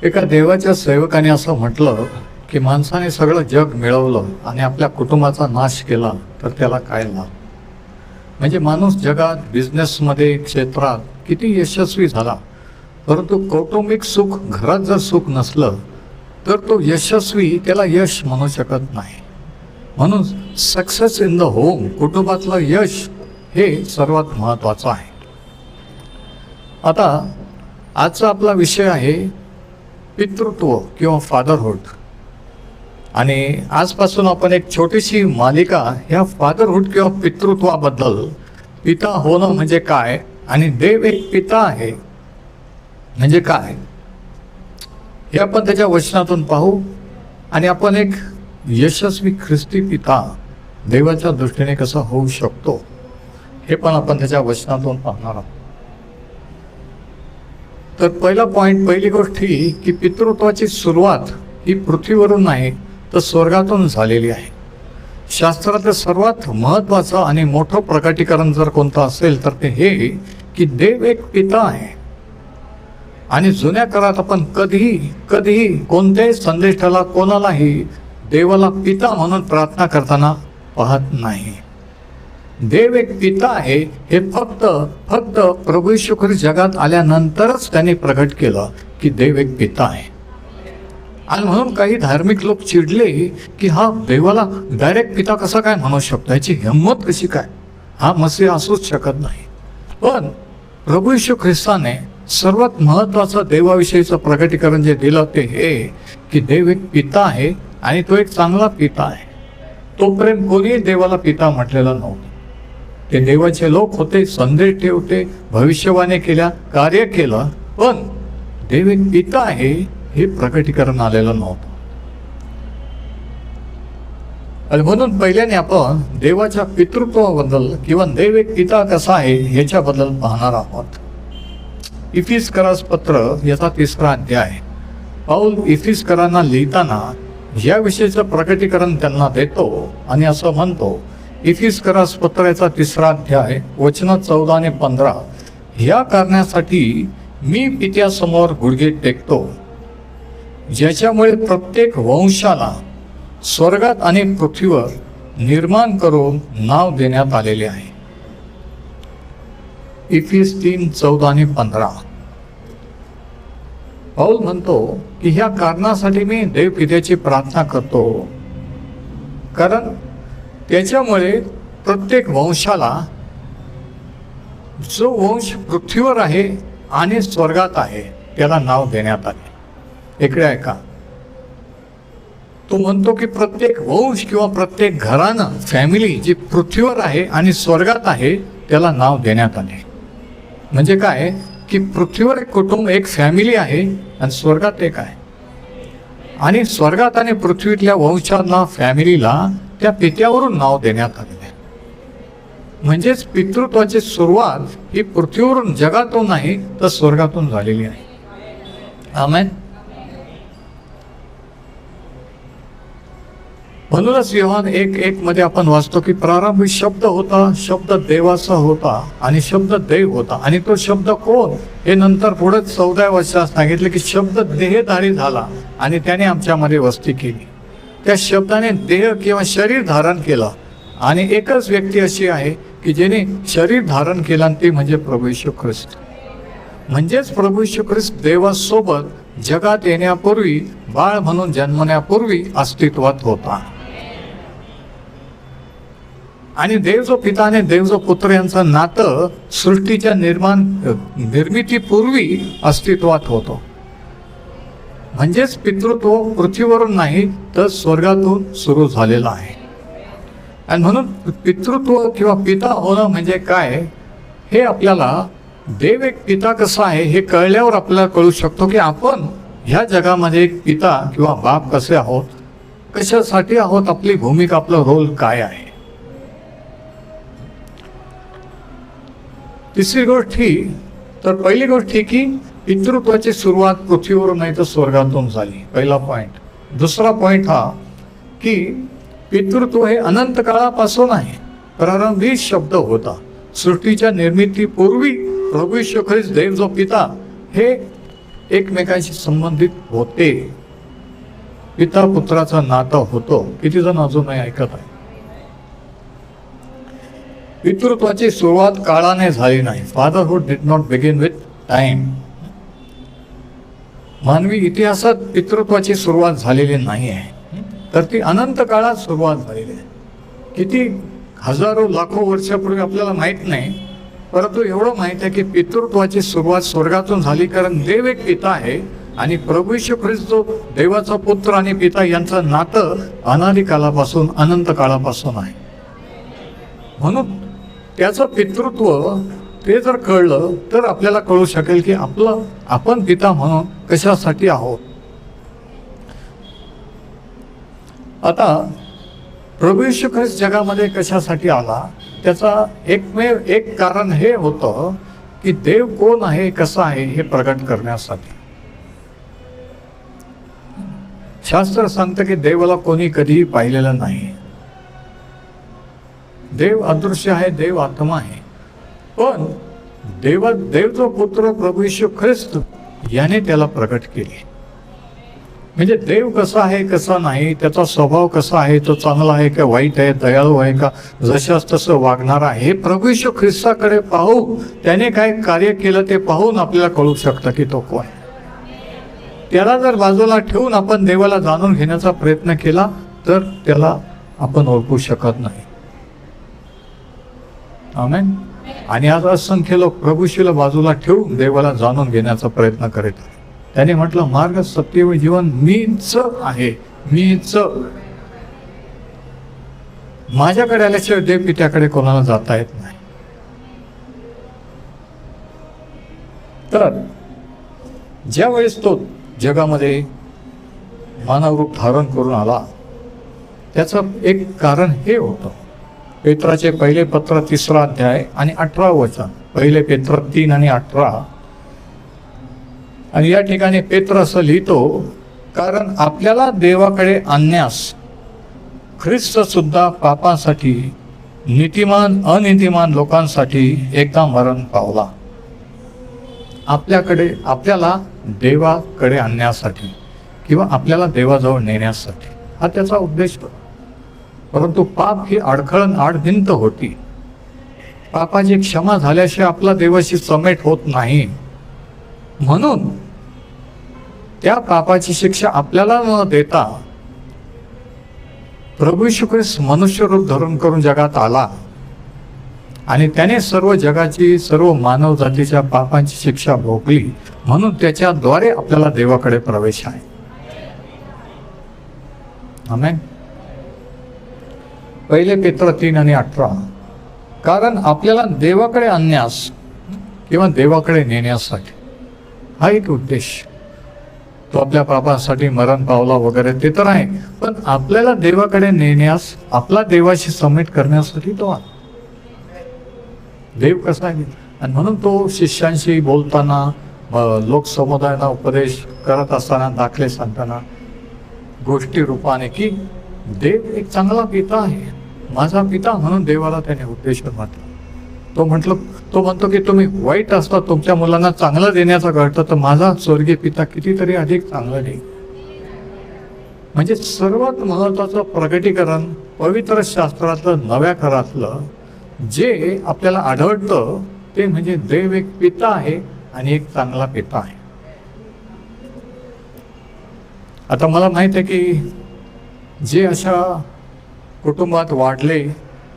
एका देवाच्या सेवकाने असं म्हटलं की माणसाने सगळं जग मिळवलं आणि आपल्या कुटुंबाचा नाश केला तर त्याला काय लाभ. म्हणजे माणूस जगात बिझनेसमध्ये क्षेत्रात किती यशस्वी झाला, परंतु कौटुंबिक सुख, घरात जर सुख नसलं तर तो यशस्वी त्याला यश म्हणू शकत नाही. म्हणून सक्सेस इन द होम, कुटुंबातलं यश हे सर्वात महत्त्वाचं आहे. आता आजचा आपला विषय आहे पितृत्व किंवा फादरहुड. आणि आजपासून आपण एक छोटीशी मालिका ह्या फादरहुड किंवा पितृत्वाबद्दल, पिता होणं म्हणजे काय आणि देव एक पिता आहे म्हणजे काय, हे आपण त्याच्या वचनातून पाहू. आणि आपण एक यशस्वी ख्रिस्ती पिता देवाच्या दृष्टीने कसा होऊ शकतो हे पण आपण त्याच्या वचनातून पाहणार आहोत. तर पहिली गोष्ट ही की पितृत्वाची सुरुवात ही पृथ्वीवरून नाही तर स्वर्गातून झालेली आहे. शास्त्राचं सर्वात महत्त्वाचं आणि मोठं प्रकटीकरण जर कोणतं असेल तर ते हे की देव एक पिता आहे. आणि जुन्या काळात आपण कधीही कोणत्याही संदेशाला कोणालाही देवाला पिता म्हणून प्रार्थना करताना पाहत नाही. देव एक पिता आहे हे फक्त प्रभू येशू ख्रिस्त जगात आल्यानंतरच त्यांनी प्रकट केलं की देव एक पिता आहे. आणि म्हणून काही धार्मिक लोक चिडले की हा देवाला डायरेक्ट पिता कसा काय म्हणू शकतो, याची हिंमत कशी काय, हा मसीह असूच शकत नाही. पण प्रभू येशू ख्रिस्ताने सर्वात महत्त्वाचं देवाविषयीचं प्रकटीकरण जे दिलं ते हे की देव एक पिता आहे आणि तो एक चांगला पिता आहे. तोपर्यंत कोणीही देवाला पिता म्हटलेलं नव्हतं. ते देवाचे लोक होते, संदेश ठेवते, भविष्यवाणी केल्या, कार्य केलं, पण देव एक पिता आहे हे प्रकटीकरण आलेलं नव्हतं. आणि म्हणून पहिल्याने आपण देवाच्या पितृत्वाबद्दल किंवा देव एक पिता कसा आहे याच्याबद्दल पाहणार आहोत. इफिसकरास पत्र याचा 3रा अध्याय. पाऊल इफिसकरांना लिहिताना याविषयीचं प्रकटीकरण त्यांना देतो आणि असं म्हणतो, इफिसकरास पत्राचा 3रा अध्याय वचन 14 आणि 15. ह्या कारणासाठी मी पित्यासमोर गुडघे टेकतो, ज्याच्यामुळे प्रत्येक वंशाला स्वर्गात आणि पृथ्वीवर निर्माण करून नाव देण्यात आलेले आहे. इफिस 3:14 आणि 15. पाऊल म्हणतो की ह्या कारणासाठी मी देव पित्याची प्रार्थना करतो, कारण त्याच्यामुळे प्रत्येक वंशाला, जो वंश पृथ्वीवर आहे आणि स्वर्गात आहे, त्याला नाव देण्यात आले. इकडे ऐका, तो म्हणतो की प्रत्येक वंश किंवा प्रत्येक घरानं, फॅमिली जी पृथ्वीवर आहे आणि स्वर्गात आहे त्याला नाव देण्यात आले. म्हणजे काय की पृथ्वीवर एक कुटुंब, एक फॅमिली आहे आणि स्वर्गात एक आहे. आणि स्वर्गात आणि पृथ्वीतल्या वंशांना, फॅमिलीला त्या पित्यावरून नाव देण्यात आलेले आहे. म्हणजेच पितृत्वाची सुरुवात ही पृथ्वीवरून, जगातून नाही तर स्वर्गातून झालेली आहे. आमेन. म्हणूनच योहान 1:1 मध्ये आपण वाचतो की प्रारंभी शब्द होता, शब्द देवाचा होता आणि शब्द देव होता. आणि तो शब्द कोण हे नंतर पुढे 14व्या वर्षात सांगितले की शब्द देहधारी झाला आणि त्याने आमच्यामध्ये वस्ती केली. त्या शब्दाने देह किंवा शरीर धारण केलं. आणि एकच व्यक्ती अशी आहे की ज्याने शरीर धारण केलं आणि ती म्हणजे प्रभू येशू ख्रिस्त. म्हणजेच प्रभू येशू ख्रिस्त देवासोबत जगात येण्यापूर्वी, बाळ म्हणून जन्मण्यापूर्वी अस्तित्वात होता. आणि देव जो पिता आणि देव जो पुत्र यांचं नातं सृष्टीच्या निर्मितीपूर्वी अस्तित्वात होतो. म्हणजेच पितृत्व पृथ्वीवरून नाही तर स्वर्गातून सुरू झालेलं आहे. आणि म्हणून पितृत्व किंवा पिता होणं म्हणजे काय हे आपल्याला, देव एक पिता कसा आहे हे कळल्यावर आपल्याला कळू शकतो की आपण ह्या जगामध्ये एक पिता किंवा बाप कसे आहोत, कशासाठी आहोत, आपली भूमिका, आपला रोल काय आहे. तिसरी गोष्ट ही, तर पहिली गोष्ट ही की पितृत्वाची सुरुवात पृथ्वीवरून नाही तर स्वर्गातून झाली, पहिला पॉइंट. दुसरा पॉइंट हा की पितृत्व हे अनंत काळापासून आहे. प्रारंभी शब्द होता. सृष्टीच्या निर्मितीपूर्वी प्रभू येशू ख्रिस्त, देव जो पिता, हे एकमेकांशी संबंधित होते. पिता पुत्राचं नातं होतं. किती जण अजूनही ऐकत आहे? पितृत्वाची सुरुवात काळाने झाली नाही. Fatherhood did not begin with time. मानवी इतिहासात पितृत्वाची सुरुवात झालेली नाही आहे, तर ती अनंत काळात सुरुवात झालेली आहे. किती हजारो लाखो वर्षापूर्वी आपल्याला माहीत नाही, परंतु एवढं माहीत आहे की पितृत्वाची सुरुवात स्वर्गातून झाली. कारण देव एक पिता आहे आणि प्रभू येशू ख्रिस्त जो देवाचा पुत्र आणि पिता यांचं नातं अनादी काळापासून अनंत काळापासून आहे. म्हणून त्याचं पितृत्व ते जर कळलं तर आपल्याला कळू शकेल की आपण पिता म्हणून कशासाठी आहोत. आता प्रभू येशू ख्रिस्त जगामध्ये कशासाठी आला, त्याचा एक कारण हे होतं की देव कोण आहे, कसा आहे हे प्रकट करण्यासाठी. शास्त्र सांगतं की देवाला कोणी कधीही पाहिलेलं नाही. देव अदृश्य आहे, देव आत्मा आहे. पण देव जो पुत्र प्रभू येशू ख्रिस्त याने त्याला प्रकट केले. म्हणजे देव कसा आहे कसा नाही, त्याचा स्वभाव कसा आहे, तो चांगला आहे का वाईट आहे, दयाळू आहे का, जशास तसं वागणार आहे, हे प्रभू येशू ख्रिस्ताकडे पाहून त्याने काय कार्य केलं ते पाहून आपल्याला कळू शकतं की तो कोण. त्याला जर बाजूला ठेवून आपण देवाला जाणून घेण्याचा प्रयत्न केला तर त्याला आपण ओळखू शकत नाही. आमेन. आणि आज असंख्य लोक प्रभू येशूला बाजूला ठेवून देवाला जाणून घेण्याचा प्रयत्न करीत आहेत. त्याने म्हटलं मार्ग सत्य व जीवन मीच आहे. मीच. माझ्याकडे आल्याशिवाय देव पित्याकडे कोणाला जाता येत नाही. तर ज्या वेळेस तो जगामध्ये मानव रूप धारण करून आला, त्याचं एक कारण हे होतं. पेत्राचे पहिले पत्र 3 अध्याय आणि 18 वचन. पहिले पेत्र 3 आणि 18. आणि या ठिकाणी पेत्र असं लिहितो, कारण आपल्याला देवाकडे आणण्यास ख्रिस्त सुद्धा पापांसाठी नीतिमान अनितिमान लोकांसाठी एकदा मरण पावला. आपल्याला देवाकडे आणण्यासाठी किंवा आपल्याला देवाजवळ नेण्यासाठी हा त्याचा उद्देश होता. परंतु पाप ही अडखळण आडभिंत होती. पापाची क्षमा झाल्याशिवाय आपला देवाशी समेट होत नाही. म्हणून त्या पापाची शिक्षा आपल्याला न देता प्रभू येशू ख्रिस्त मनुष्य रूप धारण करून जगात आला आणि त्याने सर्व जगाची सर्व मानव जातीच्या पापांची शिक्षा भोगली. म्हणून त्याच्याद्वारे आपल्याला देवाकडे प्रवेश आहे. आमेन. पहिले पेत्र 3 आणि 18. कारण आपल्याला देवाकडे आणण्यास किंवा देवाकडे नेण्यासाठी हा एक उद्देश. तो आपल्या पापासाठी मरण पावला वगैरे ते तर आहे, पण आपल्याला देवाकडे नेण्यास, आपला देवाशी समेट करण्यासाठी तो आला. देव कसा आहे. आणि म्हणून तो शिष्यांशी बोलताना, लोकसमुदायांना उपदेश करत असताना, दाखले सांगताना गोष्टी रूपाने की देव एक चांगला पिता आहे, माझा पिता म्हणून देवाला त्याने उद्देशून म्हटलं. तो म्हणतो की तुम्ही वाईट असता, तुमच्या मुलांना चांगलं देण्याचं कळतं, तर माझा स्वर्गीय पिता कितीतरी अधिक चांगलं देईल. म्हणजे सर्वात महत्वाचं प्रगटीकरण पवित्र शास्त्रातलं, नव्या करातलं जे आपल्याला आढळतं ते म्हणजे देव एक पिता आहे आणि एक चांगला पिता आहे. आता मला माहित आहे की जे अशा कुटुंबात वाढले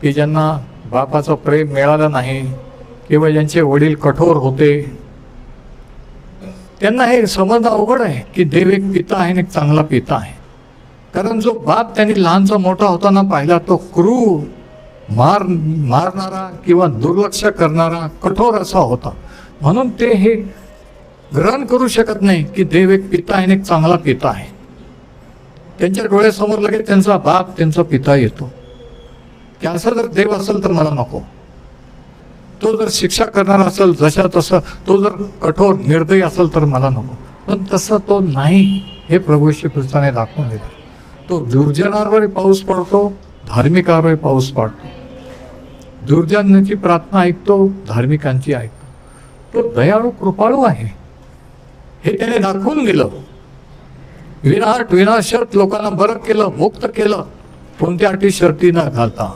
की ज्यांना बापाचं प्रेम मिळालं नाही किंवा ज्यांचे वडील कठोर होते, त्यांना हे समजणं अवघड आहे की देव एक पिता आहे आणि एक चांगला पिता आहे. कारण जो बाप त्यांनी लहानचा मोठा होताना पाहिला तो क्रूर, मारणारा किंवा दुर्लक्ष करणारा, कठोर असा होता. म्हणून ते हे ग्रहण करू शकत नाही की देव एक पिता आहे आणि एक चांगला पिता आहे. त्यांच्या डोळ्यासमोर लगेच त्यांचा बाप, त्यांचा पिता येतो की असा जर देव असेल तर मला नको. तो जर शिक्षा करणारा असेल जशा तसं, तो जर कठोर निर्दयी असेल तर मला नको. पण तसं तो नाही, हे प्रभू येशू ख्रिस्ताने दाखवून दिलं. तो दुर्जनांवर पाऊस पडतो, धार्मिकांवर पाऊस पडतो. दुर्जनांची प्रार्थना ऐकतो, धार्मिकांची ऐकतो. तो दयाळू कृपाळू आहे. हे त्याने दाखवून दिलं. विनाट विनाशर्त लोकांना बरं केलं, मुक्त केलं, कोणत्या अटी शर्ती न घालता.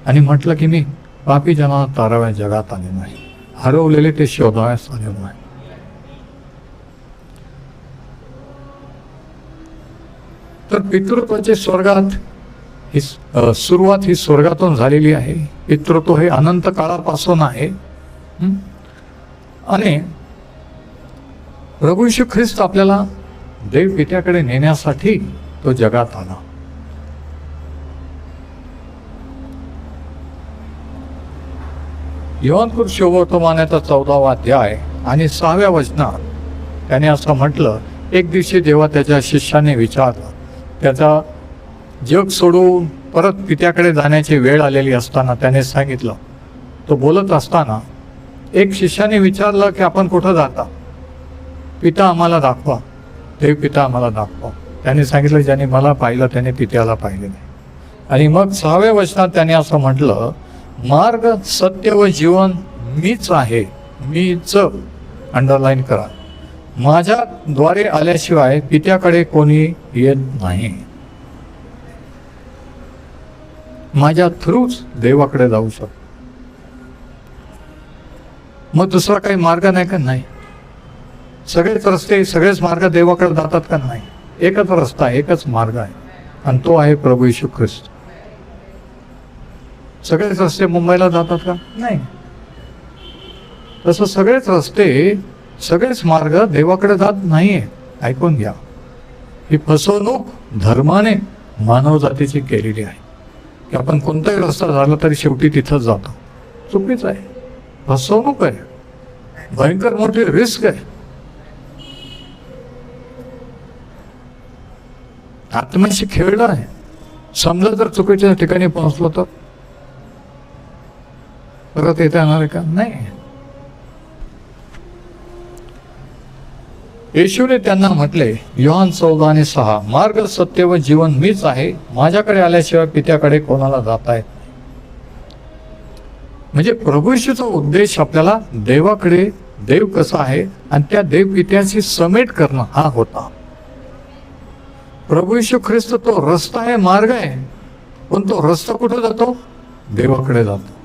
आणि म्हटलं की मी पापी जनांना ताराव्या जगात आले नाही, हरवलेले ते शोधाव्यास आले नाही. तर पितृत्वाचे स्वर्गात ही सुरुवात ही स्वर्गातून झालेली आहे. पितृत्व हे अनंत काळापासून आहे. आणि प्रभू येशू ख्रिस्त आपल्याला देव पित्याकडे नेण्यासाठी तो जगात आला. योहान शुभवर्तमानाचा 14वा अध्याय आणि 6व्या वचनात त्याने असं म्हटलं, एक दिवशी जेव्हा त्याच्या शिष्याने विचारलं, त्याचा जग सोडून परत पित्याकडे जाण्याची वेळ आलेली असताना त्याने सांगितलं, तो बोलत असताना एक शिष्याने विचारलं की आपण कुठं जाता? पिता आम्हाला दाखवा, देव पिता आम्हाला दाखवा. त्याने सांगितलं, ज्याने मला पाहिलं त्याने पित्याला पाहिले नाही. आणि मग 6व्या वचनात त्याने असं म्हटलं, मार्ग सत्य व जीवन मीच आहे. मीच अंडरलाईन करा. माझ्याद्वारे आल्याशिवाय पित्याकडे कोणी येत नाही. माझ्या थ्रूच देवाकडे जाऊ शकतो. मग दुसरा काही मार्ग नाही का? नाही. सगळेच रस्ते, सगळेच मार्ग देवाकडे जातात का? नाही. एकच रस्ता, एकच मार्ग आहे, आणि तो आहे प्रभू येशू ख्रिस्त. सगळेच रस्ते मुंबईला जातात का? नाही. तसं सगळेच रस्ते, सगळेच मार्ग देवाकडे जात नाहीये. ऐकून घ्या, ही फसवणूक धर्माने मानव जातीची केलेली आहे की आपण कोणताही रस्ता झाला तरी शेवटी तिथंच जातो. चुकीच आहे, फसवणूक आहे, भयंकर मोठी रिस्क आहे. आत्म्याशी खेळणं आहे. समजा जर चुकीच्या ठिकाणी पोहोचलो तर परत येता येणार आहे का? नाही. येशूने त्यांना म्हटले, योहान 14:6, मार्ग सत्य व जीवन मीच आहे. माझ्याकडे आल्याशिवाय पित्याकडे कोणाला जाता येत नाही. म्हणजे प्रभू येशूचा उद्देश आपल्याला देवाकडे, देव कसा आहे आणि त्या देव पित्याशी समेट करणं हा होता. प्रभू येशू ख्रिस्त तो रस्ता आहे, मार्ग आहे, पण तो रस्ता कुठे जातो? देवाकडे जातो.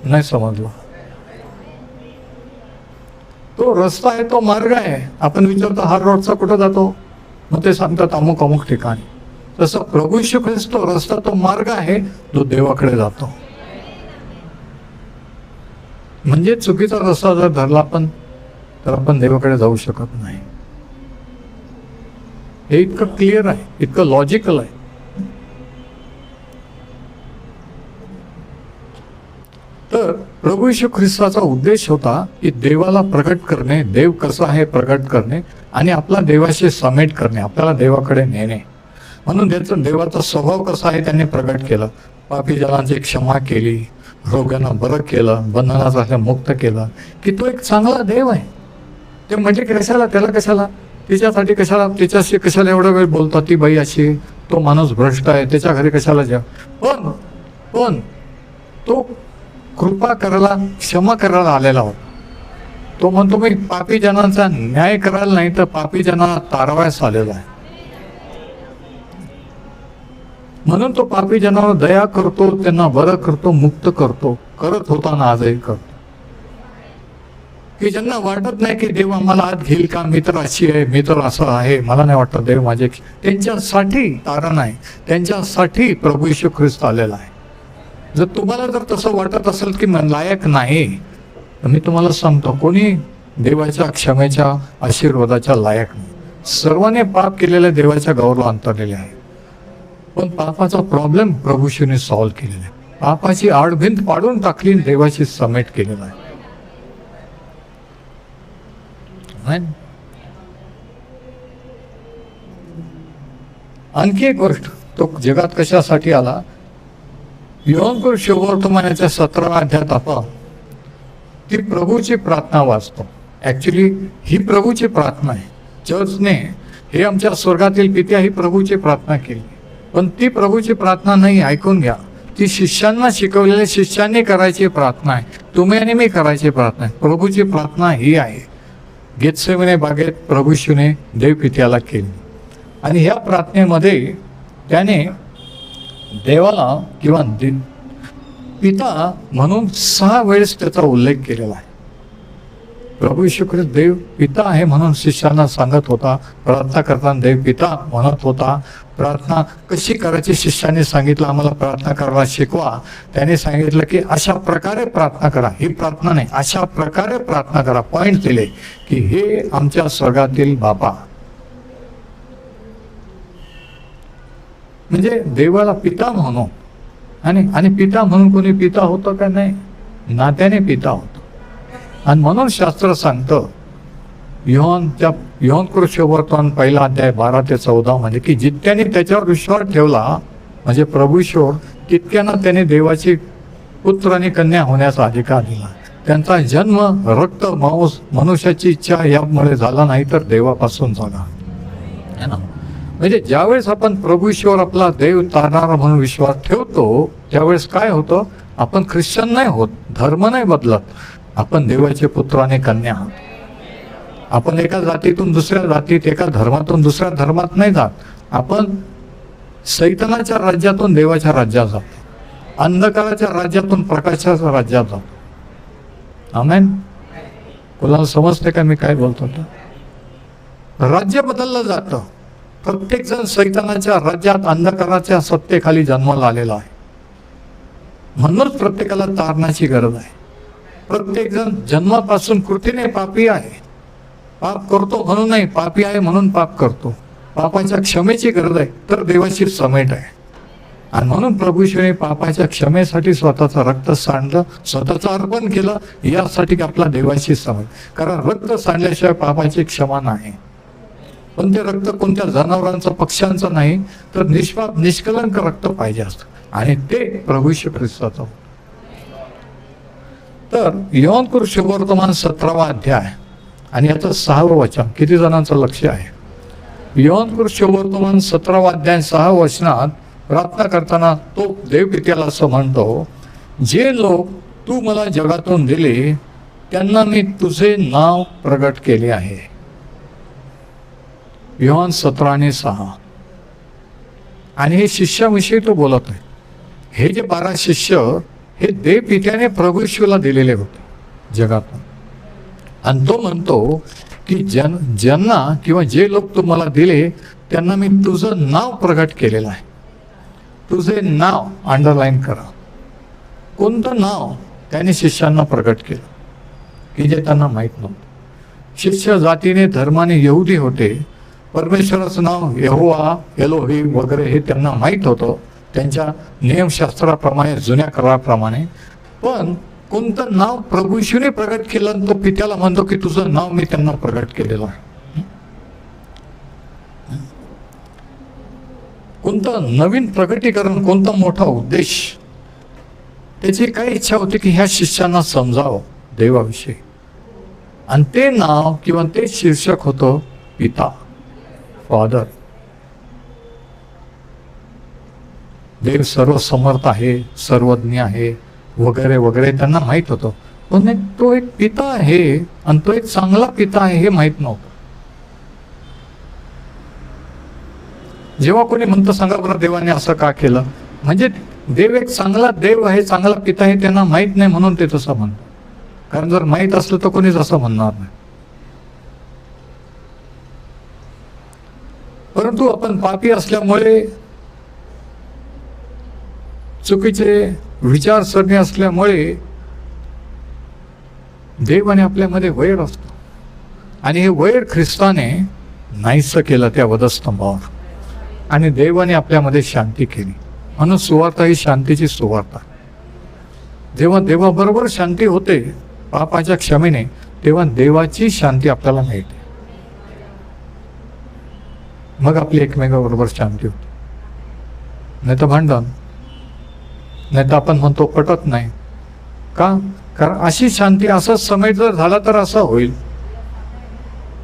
नाही समजलं? तो रस्ता आहे, तो मार्ग आहे. आपण विचारतो हा रोडचा कुठं जातो? मग ते सांगतात अमुक अमुक ठिकाणी. तसं प्रभू येशू ख्रिस्त तो रस्ता, तो मार्ग आहे, तो देवाकडे जातो. म्हणजे चुकीचा रस्ता जर धरला आपण तर आपण देवाकडे जाऊ शकत नाही. हे इतकं क्लिअर आहे, इतकं लॉजिकल आहे. तर प्रभू येशू ख्रिस्ताचा उद्देश होता की देवाला प्रकट करणे, देव कसा आहे प्रकट करणे, आणि आपला देवाशी समेट करणे, आपल्याला देवाकडे नेणे. म्हणून त्याचा देवाचा स्वभाव कसा आहे त्यांनी प्रकट केलं. पापी जनांची क्षमा केली, रोगांना बरं केलं, बंधनाचा मुक्त केलं, की तो एक चांगला देव आहे. ते म्हणजे कशाला, त्याला कशाला, तिच्यासाठी कशाला, तिच्याशी कशाला एवढा वेळ बोलतात, ती बाई अशी, तो माणूस भ्रष्ट आहे, त्याच्या घरी कशाला जा. पण तो कृपा करायला, क्षमा करायला आलेला होता. तो म्हणतो मी पापी जनांचा न्याय करायला नाही तर पापी जनांना तारवायस आलेला आहे. म्हणून तो पापी जनांवर दया करतो, त्यांना बरं करतो, मुक्त करतो, करत होताना आजही करतो. की ज्यांना वाटत नाही की देव आम्हाला आत घेईल का, मी तर अशी आहे, मी तर असं आहे, मला नाही वाटत देव माझे, त्यांच्यासाठी तारण आहे, त्यांच्यासाठी प्रभू येशू ख्रिस्त आलेला आहे. जर तुम्हाला जर तसं वाटत असेल की लायक नाही, तर मी तुम्हाला सांगतो, कोणी देवाच्या क्षमेच्या आशीर्वादाच्या लायक नाही. सर्वांनी पाप केलेल्या देवाच्या गौरव अंतरलेले आहे. पण पापाचा प्रॉब्लेम प्रभू येशूने सॉल्व्ह केलेला आहे. पापाची आडभिंत पाडून टाकली, देवाची समेट केलेला आहे. आणखी एक गोष्ट, तो जगात कशासाठी आला? योहान शुभवर्तमानाच्या 17व्या अध्यायात आपण ती प्रभूची प्रार्थना वाचतो. ऍक्च्युली ही प्रभूची प्रार्थना आहे. चर्चने हे आमच्या स्वर्गातील पित्या ही प्रभूची प्रार्थना केली, पण ती प्रभूची प्रार्थना नाही. ऐकून घ्या, ती शिष्यांना शिकवलेली, शिष्यांनी करायची प्रार्थना आहे. तुम्ही आणि मी करायची प्रार्थना आहे. प्रभूची प्रार्थना ही आहे. गेत्सेमने बागेत प्रभू येशूने देवपित्याला केली आणि ह्या प्रार्थनेमध्ये त्याने देवाला किंवा पिता म्हणून 6 वेळेस त्याचा उल्लेख केलेला आहे. प्रभू येशू ख्रिस्त देव पिता आहे म्हणून शिष्यांना सांगत होता. प्रार्थना करताना देव पिता म्हणत होता. प्रार्थना कशी करायची शिष्यांनी सांगितलं, आम्हाला प्रार्थना करायला शिकवा. त्याने सांगितलं की अशा प्रकारे प्रार्थना करा. ही प्रार्थना नाही, अशा प्रकारे प्रार्थना करा. पॉइंट दिले की हे आमच्या स्वर्गातील बापा, म्हणजे देवाला पिता म्हणून. आणि पिता म्हणून कोणी पिता होतं का? नाही, नात्याने पिता होतं. आणि म्हणून शास्त्र सांगतं योहान कृष्णवर्तमान 1 अध्याय 12 ते 14 म्हणजे की जितक्याने त्याच्यावर विश्वास ठेवला, म्हणजे प्रभू ईश्वर, तितक्यांना त्याने देवाची पुत्र आणि कन्या होण्याचा अधिकार दिला. त्यांचा जन्म रक्त मांस मनुष्याची इच्छा यामुळे झाला नाही, तर देवापासून झाला. म्हणजे ज्यावेळेस आपण प्रभू ईश्वर आपला देव तारणारा म्हणून विश्वास ठेवतो, त्यावेळेस काय होतं? आपण ख्रिश्चन नाही होत, धर्म नाही बदलत, आपण देवाचे पुत्र आणि कन्या आहोत. आपण एका जातीतून दुसऱ्या जातीत, एका धर्मातून दुसऱ्या धर्मात नाही जात. आपण सैतानाच्या राज्यातून देवाच्या राज्यात जातो, अंधकाराच्या राज्यातून प्रकाशाच्या राज्यात जातो. आमेन. कोणाला समजते का मी काय बोलतो? राज्य बदललं जातं. प्रत्येक जण सैतानाच्या राज्यात अंधकाराच्या सत्तेखाली जन्माला आलेला आहे. म्हणूनच प्रत्येकाला तारणाची गरज आहे. प्रत्येक जण जन्मापासून कृतीने पापी आहे. पाप करतो म्हणून नाही, पापी आहे म्हणून पाप करतो. पापाच्या क्षमेची गरज आहे, तर देवाची समेट आहे. आणि म्हणून प्रभू येशूने पापाच्या क्षमेसाठी स्वतःचं रक्त सांडलं, स्वतःचं अर्पण केलं, यासाठी की आपला देवाची समेट. कारण रक्त सांडल्याशिवाय पापाची क्षमा नाही. पण ते रक्त कोणत्या जनावरांचं, पक्ष्यांचं नाही, तर निष्पाप निष्कलंक रक्त पाहिजे असतं, आणि ते प्रभू येशू ख्रिस्ताचं. तर योहान कृष्णवर्तमान 17वा अध्याय आणि याचं 6वं वचन किती जणांचं लक्ष आहे? योहान कृष्णवर्तमान 17वा अध्याय 6 वचनात प्रार्थना करताना तो देवपित्याला असं म्हणतो, जे लोक तू मला जगातून दिले त्यांना मी तुझे नाव प्रगट केले आहे. योहान 17 आणि 6. आणि हे शिष्याविषयी तो बोलत आहे. हे जे 12 शिष्य हे देवपित्याने प्रभू येशूला दिलेले होते जगातून. आणि तो म्हणतो की ज्यांना किंवा जे लोक तू मला दिले त्यांना मी तुझं नाव प्रगट केलेलं आहे. तुझे नाव अंडरलाईन करा. कोणतं नाव त्याने शिष्यांना प्रगट केलं की जे त्यांना माहीत नव्हतं. शिष्य जातीने धर्माने यहुदी होते. परमेश्वराचं नाव यहोवा, एलोही वगैरे हे त्यांना माहीत होतं, त्यांच्या नियमशास्त्राप्रमाणे, जुन्या कराराप्रमाणे. पण कोणतं नाव प्रभू येशूने प्रगट केलं, तो पित्याला म्हणतो की तुझं नाव मी त्यांना प्रगट केलेलं आहे. कोणतं नवीन प्रगटीकरण, कोणता मोठा उद्देश, त्याची काय इच्छा होती की ह्या शिष्यांना समजावं देवाविषयी. आणि ते नाव किंवा ते शीर्षक होतं पिता, फादर. देव सर्वसमर्थ आहे, सर्वज्ञ आहे वगैरे वगैरे त्यांना माहीत होतं. पण तो एक पिता आहे आणि तो एक चांगला पिता आहे हे माहीत नव्हतं. जेव्हा कोणी म्हणतं सांगा बरं देवाने असं का केलं, म्हणजे देव एक चांगला देव आहे, चांगला पिता आहे, त्यांना माहीत नाही म्हणून ते तसं म्हणतं. कारण जर माहीत असलं तर कोणीच असं म्हणणार नाही. परंतु आपण पापी असल्यामुळे, चुकीचे विचारसरणी असल्यामुळे देवाने आपल्यामध्ये वैर असतो. आणि हे वैर ख्रिस्ताने नाहीसं केलं त्या वधस्तंभावर. आणि देवाने आपल्यामध्ये शांती केली. म्हणून सुवार्ता ही शांतीची सुवार्ता. जेव्हा देवाबरोबर शांती होते पापाच्या क्षमेने, तेव्हा देवाची शांती आपल्याला मिळते. मग आपली एकमेकाबरोबर शांती होते. नाही तर भांडण, नाही तर आपण म्हणतो पटत नाही का? कारण अशी शांती, असा समय जर झाला तर असं होईल.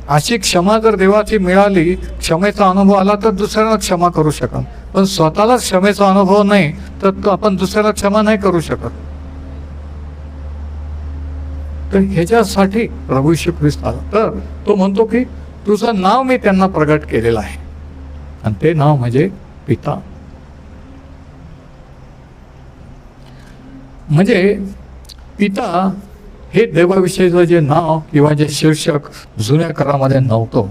अशी क्षमा जर देवाची मिळाली, क्षमेचा अनुभव आला तर दुसऱ्यांना क्षमा करू शकाल. पण स्वतःला क्षमेचा अनुभव नाही तर तो आपण दुसऱ्याला क्षमा नाही करू शकत. तर ह्याच्यासाठी प्रभू येशू ख्रिस्त आला. तर तो म्हणतो की तुझं नाव मी त्यांना प्रगट केलेलं आहे, आणि ते नाव म्हणजे पिता. म्हणजे पिता हे देवाविषयीचं जे नाव किंवा जे शीर्षक जुन्या करामध्ये नव्हतं,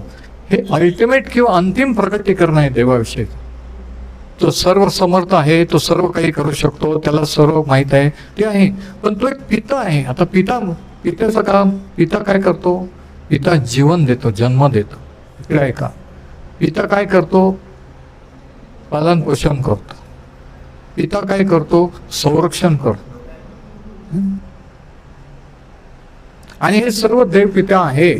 हे अल्टिमेट किंवा अंतिम प्रकटीकरण आहे देवाविषयी. तो सर्व समर्थ आहे, तो सर्व काही करू शकतो, त्याला सर्व माहीत आहे, ते आहे. पण तो एक पिता आहे. आता पित्याचं काम, पिता काय करतो? पिता जीवन देतो, जन्म देतो. इकडे आहे का? पिता काय करतो? पालन पोषण करतो. पिता काय करतो? संरक्षण करतो. आणि हे सर्व देवपिता आहे,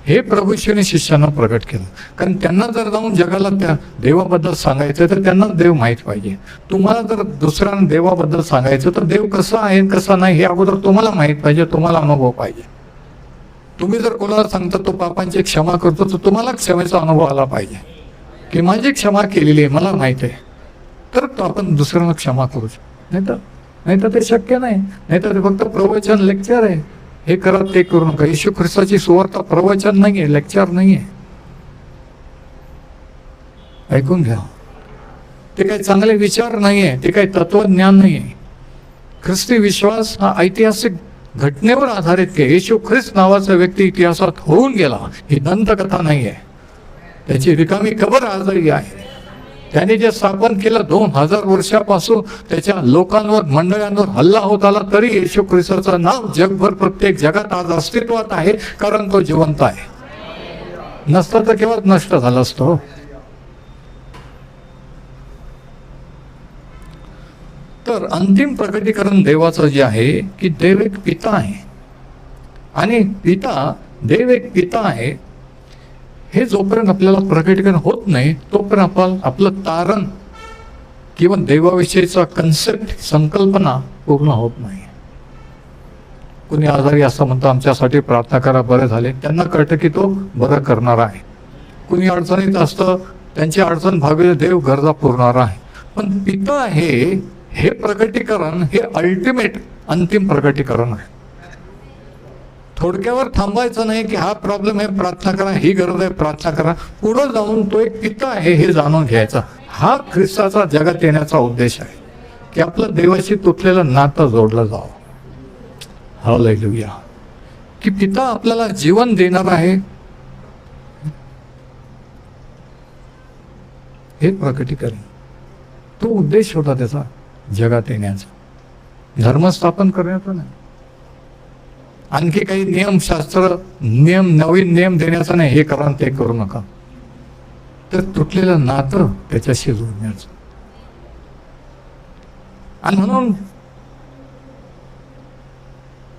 हे प्रभू येशूने शिष्यांना प्रगट केलं. कारण त्यांना जर जाऊन जगाला त्या देवाबद्दल सांगायचं तर त्यांना देव माहीत पाहिजे. तुम्हाला जर दुसऱ्यांना देवाबद्दल सांगायचं तर देव कसं आहे कसं नाही हे अगोदर तुम्हाला माहीत पाहिजे, तुम्हाला अनुभव पाहिजे. तुम्ही जर कोणाला सांगता तो पापांची क्षमा करतो तर तुम्हाला क्षमेचा अनुभव आला पाहिजे की माझी क्षमा केलेली आहे, मला माहीत आहे, तर तो आपण दुसऱ्यांना क्षमा करू शकतो. नाहीतर ते शक्य नाही. नाहीतर ते फक्त प्रवचन, लेक्चर आहे, हे करा ते करू नका. येशू ख्रिस्ताची सुवार्ता प्रवचन नाही आहे, लेक्चर नाही आहे. ऐकून घ्या, ते काही चांगले विचार नाही आहे, ते काही तत्वज्ञान नाही आहे. ख्रिस्ती विश्वास हा ऐतिहासिक घटनेवर आधारित आहे. येशू ख्रिस्त नावाचा व्यक्ती इतिहासात होऊन गेला, ही दंतकथा नाही आहे. त्याची रिकामी कबर आजही आहे. त्याने जे स्थापन केलं 2000 वर्षापासून त्याच्या लोकांवर, मंडळांवर हल्ला होत आला, तरी येशू ख्रिस्ताचं नाव जगभर, प्रत्येक जगात आज अस्तित्वात आहे, कारण तो जिवंत आहे. नसतं तर केव्हाच नष्ट झालं असतं. तर अंतिम प्रकटीकरण देवाचं जे आहे की देव एक पिता आहे, आणि देव एक पिता आहे, हे जोपर्यंत आपल्याला प्रकटीकरण होत नाही तोपर्यंत आपलं तारण किंवा देवाविषयीचा कन्सेप्ट, संकल्पना पूर्ण होत नाही. कुणी आजारी असं म्हणतं आमच्यासाठी प्रार्थना करा, बरे झाले, त्यांना कळतं की तो बरं करणार आहे. कुणी अडचणीत असतं, त्यांची अडचण भागवले, देव गरजा पुरवणार आहे. पण पिता हे प्रकटीकरण हे अल्टिमेट, अंतिम प्रकटीकरण आहे. थोडक्यावर थांबायचं नाही की हा प्रॉब्लेम आहे प्रार्थना करा, ही गरज आहे प्रार्थना करा. पुढे जाऊन तो एक पिता आहे हे जाणून घ्यायचा. हा ख्रिस्ताचा जगात येण्याचा उद्देश आहे की आपलं देवाशी तुटलेलं नातं जोडलं जावं. हालेलुया. की पिता आपल्याला जीवन देणार आहे, हे प्रकटीकरण, तो उद्देश होता त्याचा जगात येण्याचा. धर्मस्थापन करण्याचा नाही, आणखी काही नवीन नियम देण्याचा नाही, हे करा ते करू नका. तर तुटलेलं नातं त्याच्याशी जोडण्याचं. आणि म्हणून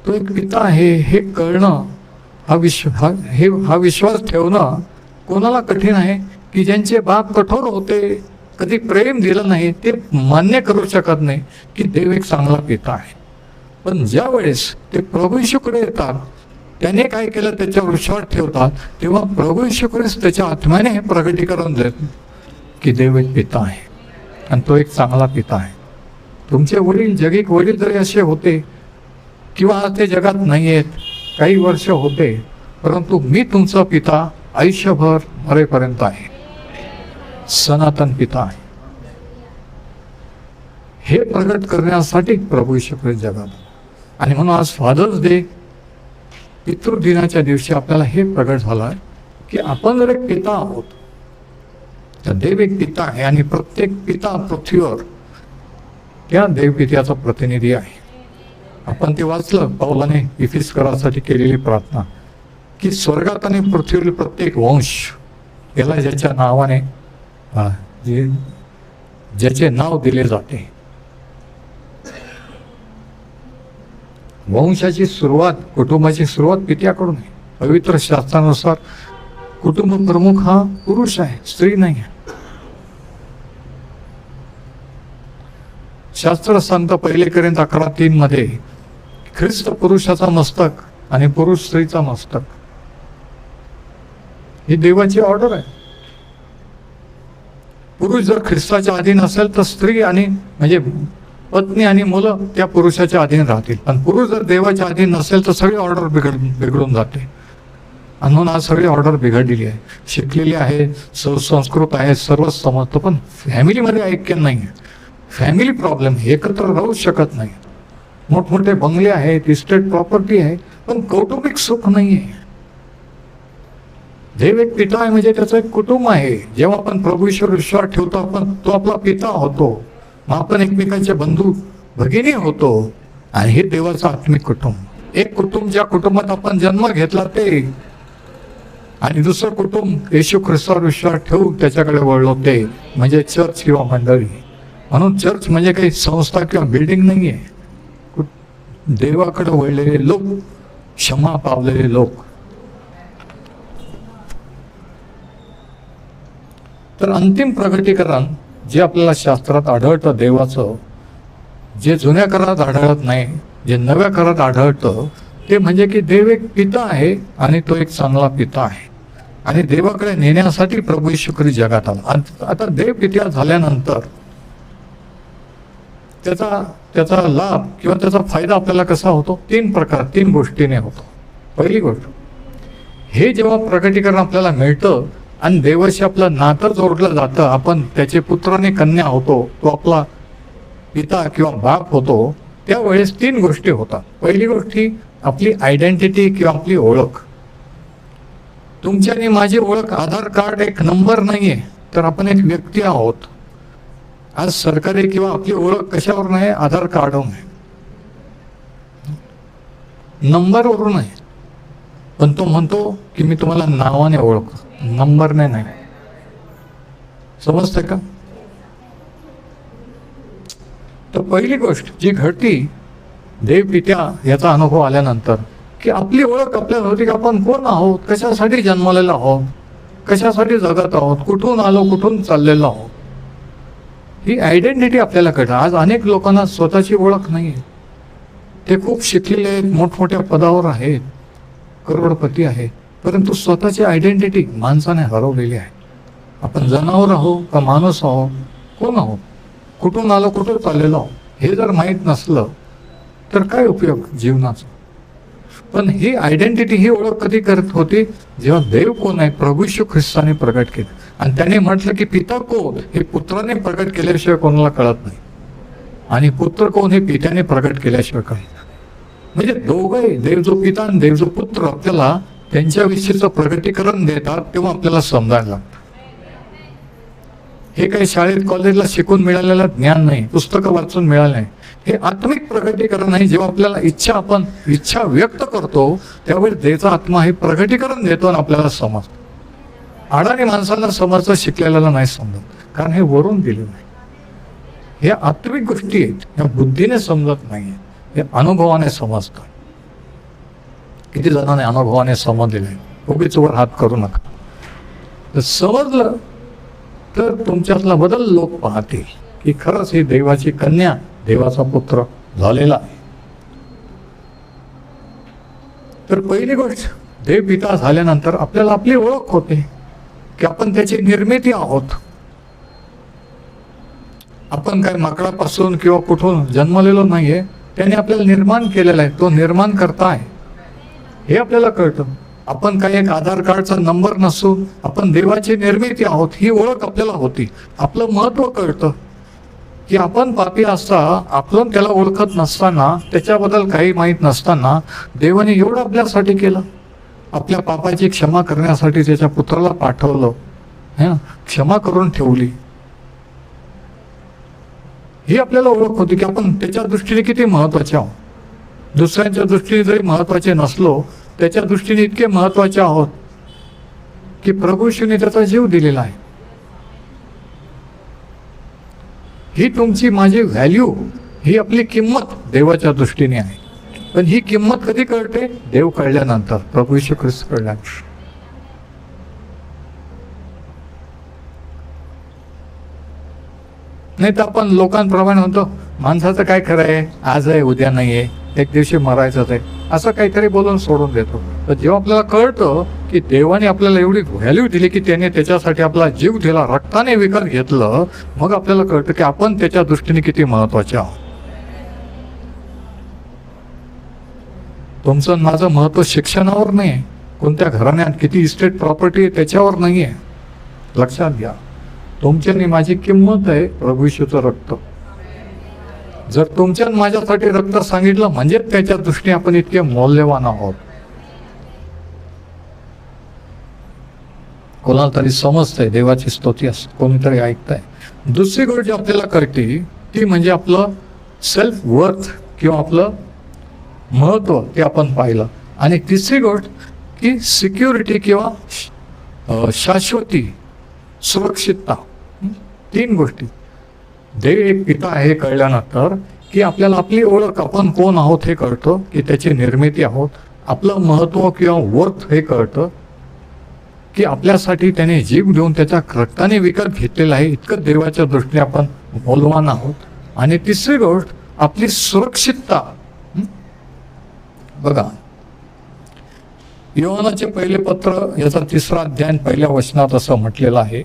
तो एक पिता आहे हे कळणं, हा विश्वास ठेवणं कोणाला कठीण आहे? की ज्यांचे बाप कठोर होते, कधी प्रेम दिलं नाही, ते मान्य करू शकत नाही की देव एक चांगला पिता आहे. पण ज्या वेळेस ते प्रभू येशूकडे येतात, त्याने काय केलं त्याच्यावर विश्वास ठेवतात, तेव्हा प्रभू येशू ख्रिस्त त्याच्या आत्म्याने हे प्रकटीकरण देत की देव एक पिता आहे आणि तो एक चांगला पिता आहे. तुमचे वडील, जगिक वडील जरी असे होते किंवा आज ते जगात नाही आहेत, काही वर्ष होते, परंतु मी तुमचा पिता आयुष्यभर मरेपर्यंत आहे, सनातन पिता आहे. हे प्रगट करण्यासाठी प्रभू येशू ख्रिस्त जगात. आणि म्हणून आज फादर्स डे, पितृदिनाच्या दिवशी आपल्याला हे प्रगट झालं आहे की आपण जर एक पिता आहोत, तर देव एक पिता आहे आणि प्रत्येक पिता पृथ्वीवर त्या देवपित्याचा प्रतिनिधी आहे. आपण ते वाचलं पौलाने इफिसकरासाठी केलेली प्रार्थना की स्वर्गात आणि पृथ्वीवरील प्रत्येक वंश याला ज्याच्या नावाने ज्याचे नाव दिले जाते. वंशाची सुरुवात, कुटुंबाची सुरुवात पित्याकडून आहे. पवित्र शास्त्रानुसार कुटुंब प्रमुख हा पुरुष आहे, स्त्री नाही आहे. शास्त्र सांगतं 1 कोरिंथ 11:3 मध्ये ख्रिस्त पुरुषाचा मस्तक आणि पुरुष स्त्रीचा मस्तक. ही देवाची ऑर्डर आहे. पुरुष जर ख्रिस्ताच्या अधीन असेल तर स्त्री आणि म्हणजे पत्नी आणि मुलं त्या पुरुषाच्या अधीन राहतील. पण पुरुष जर देवाच्या अधीन नसेल तर सगळी ऑर्डर बिघडून जाते. आणि म्हणून आज सगळी ऑर्डर बिघडलेली आहे. शिकलेली आहे, सुसंस्कृत आहे, सर्वच समजतं, पण फॅमिलीमध्ये ऐक्य नाही आहे. फॅमिली प्रॉब्लेम, एकत्र राहू शकत नाही. मोठमोठे बंगले आहेत, इस्टेट प्रॉपर्टी आहे, पण कौटुंबिक सुख नाही आहे. देव एक पिता आहे म्हणजे त्याचं एक कुटुंब आहे. जेव्हा आपण प्रभू ईश्वर विश्वास ठेवतो आपण, तो आपला पिता होतो. मग आपण एकमेकांचे बंधू भगिनी होतो. आणि हे देवाचं आत्मिक कुटुंब. एक कुटुंब, ज्या कुटुंबात आपण जन्म घेतला ते, आणि दुसरं कुटुंब येशू ख्रिस्तावर विश्वास ठेवून त्याच्याकडे वळलो ते म्हणजे चर्च किंवा मंडळी. म्हणून चर्च म्हणजे काही संस्था किंवा बिल्डिंग नाही आहे. देवाकडे वळलेले लोक, क्षमा पावलेले लोक. तर अंतिम प्रगटीकरण जे आपल्याला शास्त्रात आढळतं देवाचं, जे जुन्या करारात आढळत नाही, जे नव्या करारात आढळतं, ते म्हणजे की देव एक पिता आहे आणि तो एक चांगला पिता आहे. आणि देवाकडे नेण्यासाठी प्रभू येशू ख्रिस्त जगात आला. आता देव पिता झाल्यानंतर त्याचा लाभ किंवा त्याचा फायदा आपल्याला कसा होतो? तीन गोष्टीने होतो. पहिली गोष्ट, हे जेव्हा प्रकटीकरण आपल्याला मिळतं आणि देवाशी आपलं नातं जोडलं जातं, आपण त्याचे पुत्र आणि कन्या होतो, तो आपला पिता किंवा बाप होतो, त्यावेळेस 3 गोष्टी होतात. पहिली गोष्टी आपली आयडेंटिटी किंवा आपली ओळख. तुमची आणि माझी ओळख आधार कार्ड एक नंबर नाहीये, तर आपण एक व्यक्ती आहोत. आज सरकारी किंवा आपली ओळख कशावर नाही? आधार कार्डवरून आहे, नंबरवरून आहे. पण तो म्हणतो की मी तुम्हाला नावाने ओळखतो, नंबरने नाही. समजते का? तर पहिली गोष्ट जी घडती देव पित्या याचा अनुभव आल्यानंतर, की आपली ओळख आपल्याला होती की आपण कोण आहोत, कशासाठी जन्मलेलो आहोत, कशासाठी जगत आहोत, कुठून आलो, कुठून चाललेलो आहोत. ही आयडेंटिटी आपल्याला कळतं. आज अनेक लोकांना स्वतःची ओळख नाही आहे. ते खूप शिकलेले आहेत, मोठमोठ्या पदावर आहेत, करोडपती आहेत, परंतु स्वतःची आयडेंटिटी माणसाने हरवलेली आहे. आपण जनावर आहो का माणूस आहो, कोण आहोत, कुठून आलो, कुठून चाललेलो आहो, हे जर माहीत नसलं तर काय उपयोग जीवनाचा. पण ही आयडेंटिटी, ही ओळख कधी करत होती? जेव्हा देव कोण आहे प्रभू येशू ख्रिस्ताने प्रगट केलं. आणि त्याने म्हटलं की पिता कोण हे पुत्राने प्रगट केल्याशिवाय कोणाला कळत नाही, आणि पुत्र कोण हे पित्याने प्रगट केल्याशिवाय कळत. म्हणजे दोघंही, देव जो पिता आणि देव जो पुत्र, आपल्याला त्यांच्याविषयीचं प्रगटीकरण देतात, तेव्हा आपल्याला समजायला लागतं. हे काही शाळेत कॉलेजला शिकून मिळालेलं ज्ञान नाही, पुस्तकं वाचून मिळालं नाही. हे आत्मिक प्रगटीकरण आहे. जेव्हा आपल्याला आपण इच्छा व्यक्त करतो त्यावेळी देवाचा आत्मा हे प्रगटीकरण देतो आणि आपल्याला समजतं. अडाणी माणसाला समजतं, शिकलेल्याला नाही समजत, कारण हे वरून दिलेलं नाही. हे आत्मिक गोष्टी आहेत, ह्या बुद्धीने समजत नाही, हे अनुभवाने समजतं. किती जणांनी अनुभवाने समजलेलं आहे, उगीच वर हात करू नका. तर समजलं तर तुमच्यातला बदल लोक पाहतील की खरंच ही देवाची कन्या, देवाचा पुत्र झालेला आहे. तर पहिली गोष्ट, देव पिता झाल्यानंतर आपल्याला आपली ओळख होते की आपण त्याची निर्मिती आहोत. आपण काय माकडापासून किंवा कुठून जन्मलेलो नाहीये, त्याने आपल्याला निर्माण केलेलं आहे, तो निर्माण करता आहे, हे आपल्याला कळतं. आपण काही एक आधार कार्डचा नंबर नसून आपण देवाची निर्मिती आहोत, ही ओळख आपल्याला होती. आपलं महत्व कळतं की आपण पापी असता, आपण त्याला ओळखत नसताना, त्याच्याबद्दल काही माहीत नसताना देवाने एवढं आपल्यासाठी केलं. आपल्या पापाची क्षमा करण्यासाठी त्याच्या पुत्राला पाठवलं, क्षमा करून ठेवली. ही आपल्याला ओळख होती की आपण त्याच्या दृष्टीने किती महत्वाचे आहोत. दुसऱ्यांच्या दृष्टीने जरी महत्वाचे नसलो, त्याच्या दृष्टीने इतके महत्वाचे आहोत की प्रभू येशूने त्याचा जीव दिलेला आहे. ही तुमची माझी व्हॅल्यू, ही आपली किंमत देवाच्या दृष्टीने आहे. पण ही किंमत कधी कळते? देव कळल्यानंतर, प्रभू येशू ख्रिस्त कळल्यानंतर. नाही तर आपण लोकांप्रमाणे म्हणतो, माणसाचं काय खरं आहे, आज आहे उद्या नाही आहे, एक दिवशी मरायचंच आहे, असं काहीतरी बोलून सोडून देतो. तर जेव्हा आपल्याला कळतं की देवाने आपल्याला एवढी व्हॅल्यू दिली की त्याने त्याच्यासाठी आपला जीव दिला, रक्ताने विकत घेतलं, मग आपल्याला कळतं की आपण त्याच्या दृष्टीने किती महत्वाचे आहोत. तुमचं माझं महत्व शिक्षणावर नाही आहे, कोणत्या घराण्यात किती इस्टेट प्रॉपर्टी आहे त्याच्यावर नाही आहे. लक्षात घ्या, तुमच्यानी माझी किंमत आहे प्रभू येशूचं रक्त. जर तुमच्या माझ्यासाठी रक्त सांगितलं म्हणजे त्याच्या दृष्टीने आपण इतके मौल्यवान आहोत. कोणाला तरी समजतंय, देवाची स्तुती असते, कोणीतरी ऐकतंय. दुसरी गोष्ट जी आपल्याला कळते ती म्हणजे आपलं सेल्फ वर्थ किंवा आपलं महत्व, ते आपण पाहिलं. आणि तिसरी गोष्ट की सिक्युरिटी किंवा शाश्वती, सुरक्षितता. 3 गोष्टी. देव एक पिता आहे कळल्यानंतर की आपल्याला आपली ओळख, आपण कोण आहोत हे कळतं, की त्याची निर्मिती आहोत. आपलं महत्व किंवा वर्थ हे कळतं की आपल्यासाठी त्याने जीव देऊन त्याच्या रक्ताने विकत घेतलेला आहे, इतकं देवाच्या दृष्टीने आपण मौल्यवान आहोत. आणि तिसरी गोष्ट आपली सुरक्षितता. बघा, योहानाचे पहिले पत्र याचा 3रा अध्याय 1ल्या वचनात असं म्हटलेलं आहे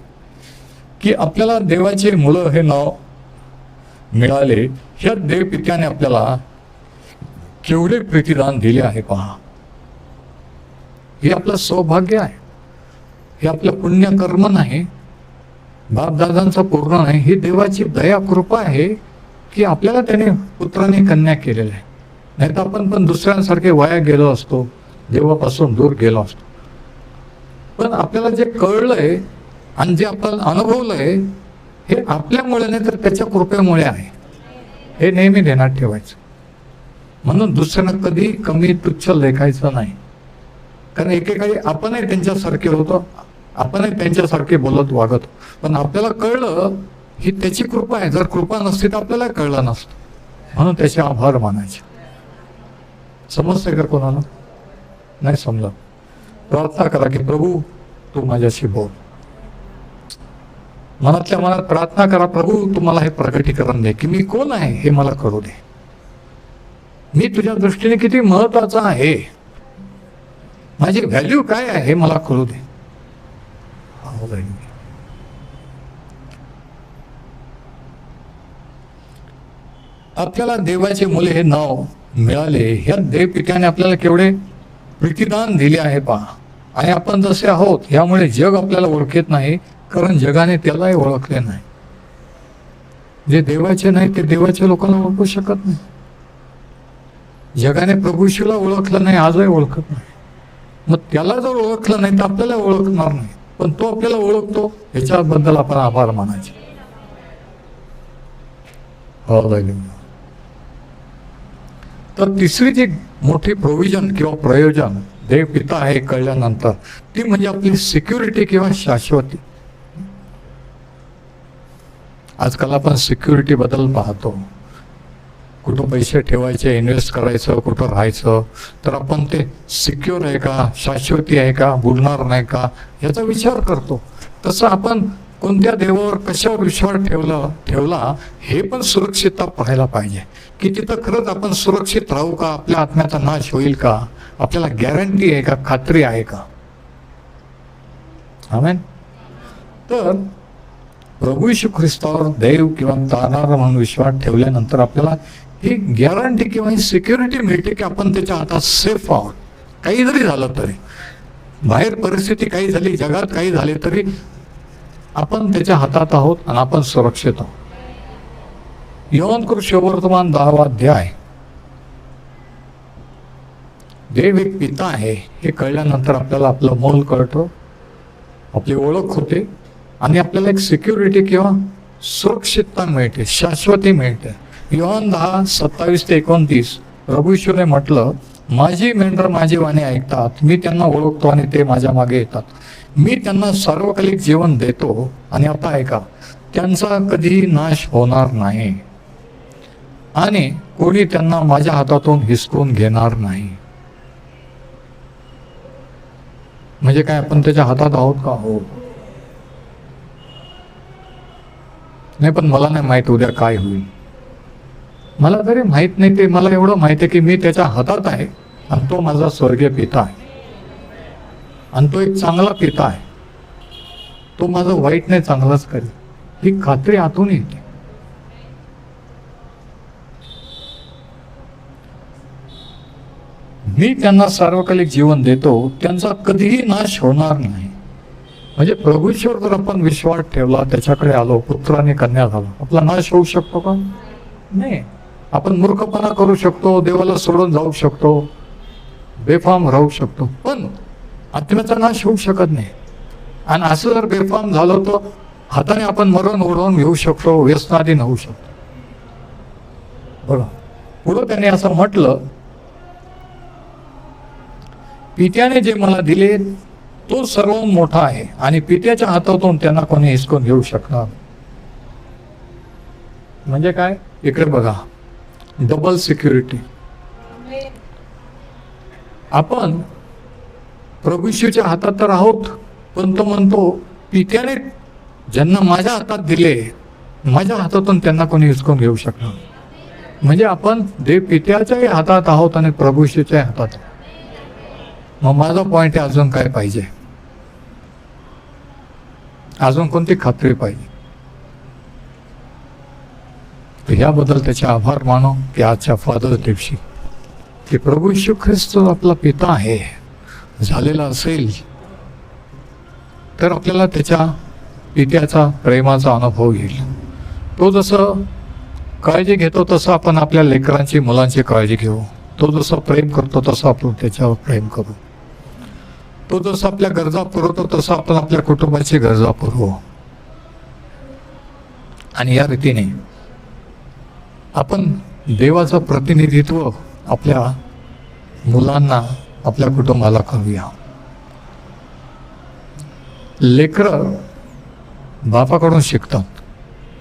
की आपल्याला देवाचे मुलं हे नाव मिळाले. ह्या देव पित्याने आपल्याला केवढे प्रीतिदान दिले आहे पहा. हे आपलं सौभाग्य आहे, हे आपलं पुण्यकर्म नाही, बापदादांचा पूर्ण नाही. ही देवाची दया कृपा आहे की आपल्याला त्याने पुत्राने कन्या केलेलं आहे. नाही तर आपण पण दुसऱ्यांसारखे वाया गेलो असतो, देवापासून दूर गेलो असतो. पण आपल्याला जे कळलंय आणि जे आपण अनुभवलंय हे आपल्यामुळे नाही तर त्याच्या कृपेमुळे आहे, हे नेहमी ध्यानात ठेवायचं. म्हणून दुसऱ्यांना कधी कमी तुच्छ लेखायचं नाही. कारण एकेकाळी आपणही त्यांच्यासारखे होतो, आपणही त्यांच्यासारखे बोलत वागत, पण आपल्याला कळलं ही त्याची कृपा आहे. जर कृपा नसती तर आपल्याला कळलं नसतं. म्हणून त्याचे आभार मानायचे. समजतंय का कोणाला? नाही समजा, प्रार्थना करा की प्रभू तू माझ्याशी बोल. मनातल्या मनात प्रार्थना करा, प्रभू तुम्हाला हे प्रकटीकरण दे की मी कोण आहे हे मला करू दे, मी तुझ्या दृष्टीने किती महत्वाचा आहे, माझी व्हॅल्यू काय आहे हे मला कळू दे. आपल्याला देवाचे मुले हे नाव मिळाले. ह्या देव पित्याने आपल्याला केवढे प्रीतिदान दिले आहे पहा. आणि आपण जसे आहोत यामुळे जग आपल्याला ओळखत नाही, कारण जगाने त्यालाही ओळखले नाही. जे देवाचे नाही ते देवाच्या लोकांना ओळखू शकत नाही. जगाने प्रभू येशूला ओळखलं नाही, आजही ओळखत नाही. मग त्याला जर ओळखलं नाही तर आपल्याला ओळखणार नाही. पण तो आपल्याला ओळखतो, ह्याच्याबद्दल आपण आभार मानायचे. तर तिसरी जी मोठी प्रोव्हिजन किंवा प्रयोजन देव पिता आहे कळल्यानंतर ती म्हणजे आपली सिक्युरिटी किंवा शाश्वती. आजकाल आपण सिक्युरिटी बद्दल पाहतो. कुठं पैसे ठेवायचे, इन्व्हेस्ट करायचं, कुठं राहायचं, तर आपण ते सिक्युअर आहे का, शाश्वती आहे का, बुडणार नाही का याचा विचार करतो. तसं आपण कोणत्या देवावर कशावर विश्वास ठेवला हे पण सुरक्षितता पाहायला पाहिजे की तिथं खरंच आपण सुरक्षित राहू का, आपल्या आत्म्याचा नाश होईल का, आपल्याला गॅरंटी आहे का, खात्री आहे का. आमेन. तर प्रभू येशू ख्रिस्तावर देव किंवा तारणारा म्हणून विश्वास ठेवल्यानंतर आपल्याला ही गॅरंटी किंवा ही सिक्युरिटी मिळते की आपण त्याच्या हातात सेफ आहोत. काही जरी झालं तरी, बाहेर परिस्थिती काही झाली, जगात काही झाले तरी आपण त्याच्या हातात आहोत आणि आपण सुरक्षित आहोत. योहान शुभवर्तमान 10वा अध्याय. देव एक पिता आहे हे कळल्यानंतर आपल्याला आपलं मोल कळतं, आपली ओळख होते आणि आपल्याला एक सिक्युरिटी किंवा सुरक्षितता मिळते, शाश्वती मिळते. योहान 10:27-29 प्रभू येशूने म्हटलं, माझी मेंढर माझी वाणी ऐकतात, मी त्यांना ओळखतो आणि ते माझ्या मागे येतात. मी त्यांना सार्वकालिक जीवन देतो आणि आता ऐका, त्यांचा कधीही नाश होणार नाही आणि कोणी त्यांना माझ्या हातातून हिसकून घेणार नाही. म्हणजे काय, आपण त्याच्या हातात आहोत का? हो. नाही, पण मला नाही माहित उद्या काय होईल. मला तरी माहीत नाही, ते मला एवढं माहिती आहे की मी त्याच्या हातात आहे आणि तो माझा स्वर्गीय पिता आहे आणि तो एक चांगला पिता आहे. तो माझं वाईट नाही चांगलंच करेल, ही खात्री आतून येते. मी त्यांना सार्वकालिक जीवन देतो, त्यांचा कधीही नाश होणार नाही. म्हणजे प्रभूश्वर जर आपण विश्वास ठेवला, त्याच्याकडे आलो, पुत्राने कन्या झाला, आपला नाश होऊ शकतो का? नाही. आपण मूर्खपणा करू शकतो, देवाला सोडून जाऊ शकतो, बेफाम राहू शकतो, पण आत्म्याचा नाश होऊ शकत नाही. आणि असं जर बेफाम झालं तर हाताने आपण मरण ओढवून घेऊ शकतो, व्यसनाधीन होऊ शकतो. बघा पुढं त्याने असं म्हटलं, पित्याने जे मला दिले तो सर्व मोठा आहे आणि पित्याच्या हातातून त्यांना कोणी हिसकून घेऊ शकणार. म्हणजे काय? इकडे बघा, डबल सिक्युरिटी. आपण प्रभू येशूच्या हातात तर आहोत, पण तो म्हणतो पित्याने ज्यांना माझ्या हातात दिले, माझ्या हातातून त्यांना कोणी हिसकून घेऊ शकणार. म्हणजे आपण देव पित्याच्याही हातात आहोत आणि प्रभू येशूच्याही हातात. मग माझा पॉइंट आहे, अजून काय पाहिजे? अजून कोणती खात्री पाहिजे? याबद्दल त्याचे आभार मानो की आजच्या फादर्स दिवशी की प्रभू येशू ख्रिस्त आपला पिता आहे झालेला असेल तर आपल्याला त्याच्या पित्याचा प्रेमाचा अनुभव येईल. तो जसं काळजी घेतो तसं आपण आपल्या लेकरांची, मुलांची काळजी घेऊ. तो जसं प्रेम करतो तसं आपण त्याच्यावर प्रेम करू. तो जसं आपल्या गरजा पुरवतो तसं आपण आपल्या कुटुंबाची गरजा पुरवू. आणि या रीतीने आपण देवाचं प्रतिनिधित्व आपल्या मुलांना, आपल्या कुटुंबाला करूया. लेकरं बापाकडून शिकतात,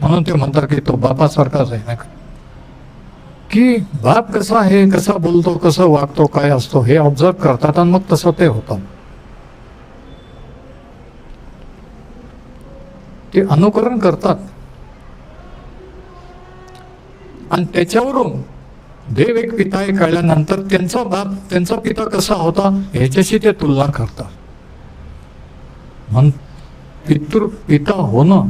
म्हणून ते म्हणतात की तो बापासारखाच आहे, नाही का? की बाप कसा आहे, कसा बोलतो, कसं वागतो, काय असतो हे ऑब्झर्व करतात आणि मग तसं ते होतं. ते अनुकरण करतात आणि त्याच्यावरून देव एक पिता आहे कळल्यानंतर त्यांचा बाप, त्यांचा पिता कसा होता ह्याच्याशी ते तुलना करतात. पिता होणं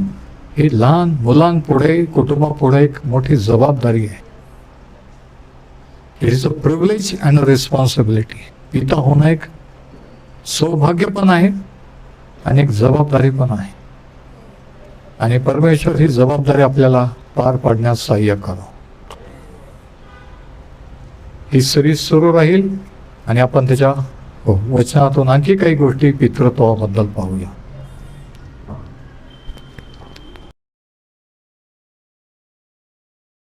हे लहान मुलांपुढे, कुटुंबापुढे एक मोठी जबाबदारी आहे. It is a privilege and a responsibility. पिता होणं एक सौभाग्य पण आहे आणि एक जबाबदारी पण आहे. आणि परमेश्वर ही जबाबदारी आपल्याला पार पाडण्यास सहाय्य करो. ही सिरीज सुरू राहील आणि आपण त्याच्या वचनातून आणखी काही गोष्टी पितृत्वाबद्दल पाहूया.